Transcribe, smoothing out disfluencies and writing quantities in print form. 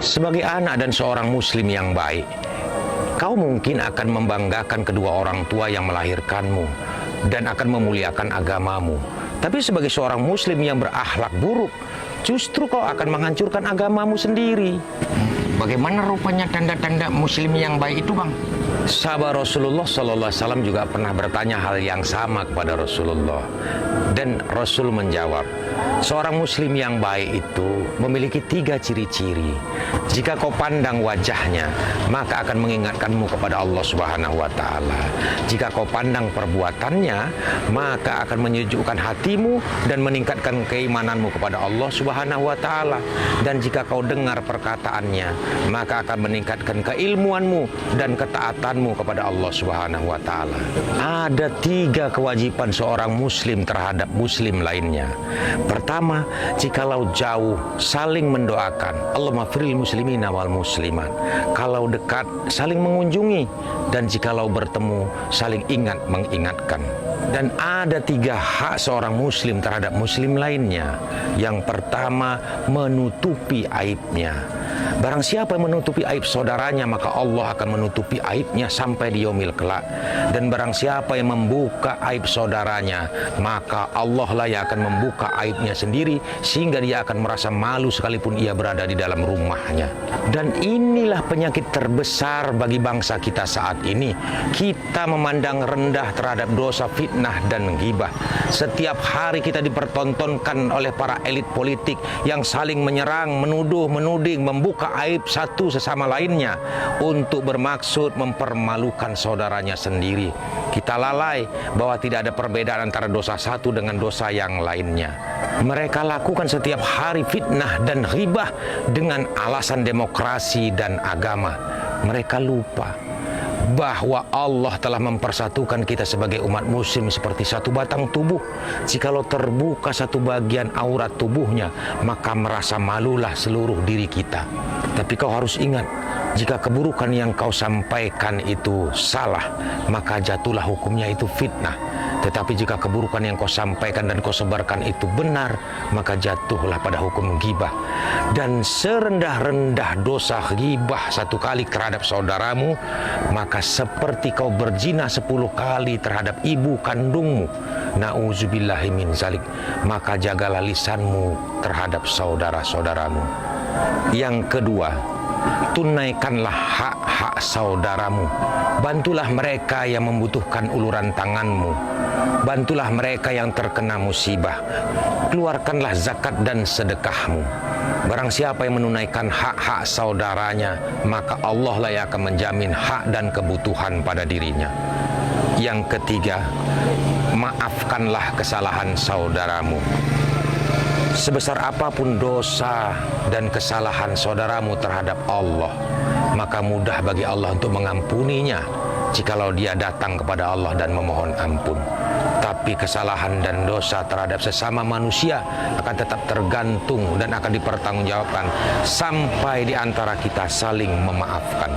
Sebagai anak dan seorang muslim yang baik, kau mungkin akan membanggakan kedua orang tua yang melahirkanmu dan akan memuliakan agamamu. Tapi sebagai seorang muslim yang berakhlak buruk, justru kau akan menghancurkan agamamu sendiri. Bagaimana rupanya tanda-tanda muslim yang baik itu, Bang? Sahabat Rasulullah Sallallahu Alaihi Wasallam juga pernah bertanya hal yang sama kepada Rasulullah. Dan Rasul menjawab, seorang muslim yang baik itu memiliki 3 ciri-ciri. Jika kau pandang wajahnya, maka akan mengingatkanmu kepada Allah Subhanahu wa Ta'ala. Jika kau pandang perbuatannya, maka akan menyejukkan hatimu dan meningkatkan keimananmu kepada Allah Subhanahu wa Ta'ala. Dan jika kau dengar perkataannya, maka akan meningkatkan keilmuanmu dan ketaatanmu kepada Allah Subhanahu wa Ta'ala. Ada 3 kewajiban seorang muslim terhadap muslim lainnya. Pertama, jikalau jauh, saling mendoakan, Allahumma firil muslimina wal muslimat. Kalau dekat, saling mengunjungi. Dan jikalau bertemu, saling ingat mengingatkan. Dan ada 3 hak seorang muslim terhadap muslim lainnya. Yang pertama, menutupi aibnya. Barang siapa yang menutupi aib saudaranya, maka Allah akan menutupi aibnya sampai di yaumil kelak. Dan barang siapa yang membuka aib saudaranya, maka Allah lah yang akan membuka aibnya sendiri, sehingga dia akan merasa malu sekalipun ia berada di dalam rumahnya. Dan inilah penyakit terbesar bagi bangsa kita saat ini. Kita memandang rendah terhadap dosa fitnah dan ghibah. Setiap hari kita dipertontonkan oleh para elit politik yang saling menyerang, menuduh, menuding, membuka aib satu sesama lainnya untuk bermaksud mempermalukan saudaranya sendiri. Kita lalai bahwa tidak ada perbedaan antara dosa satu dengan dosa yang lainnya. Mereka lakukan setiap hari fitnah dan ghibah dengan alasan demokrasi dan agama. Mereka lupa bahwa Allah telah mempersatukan kita sebagai umat muslim seperti satu batang tubuh. Jikalau terbuka satu bagian aurat tubuhnya, maka merasa malulah seluruh diri kita. Tapi kau harus ingat, jika keburukan yang kau sampaikan itu salah, maka jatuhlah hukumnya itu fitnah. Tetapi jika keburukan yang kau sampaikan dan kau sebarkan itu benar, maka jatuhlah pada hukum ghibah. Dan serendah-rendah dosa ghibah 1 kali terhadap saudaramu, maka seperti kau berzina 10 kali terhadap ibu kandungmu. Na'udzubillahi min zalik. Maka jagalah lisanmu terhadap saudara-saudaramu. Yang kedua, tunaikanlah hak-hak saudaramu. Bantulah mereka yang membutuhkan uluran tanganmu. Bantulah mereka yang terkena musibah. Keluarkanlah zakat dan sedekahmu. Barang siapa yang menunaikan hak-hak saudaranya, maka Allah lah yang akan menjamin hak dan kebutuhan pada dirinya. Yang ketiga, maafkanlah kesalahan saudaramu. Sebesar apapun dosa dan kesalahan saudaramu terhadap Allah, maka mudah bagi Allah untuk mengampuninya jikalau dia datang kepada Allah dan memohon ampun. Tapi kesalahan dan dosa terhadap sesama manusia akan tetap tergantung dan akan dipertanggungjawabkan sampai di antara kita saling memaafkan.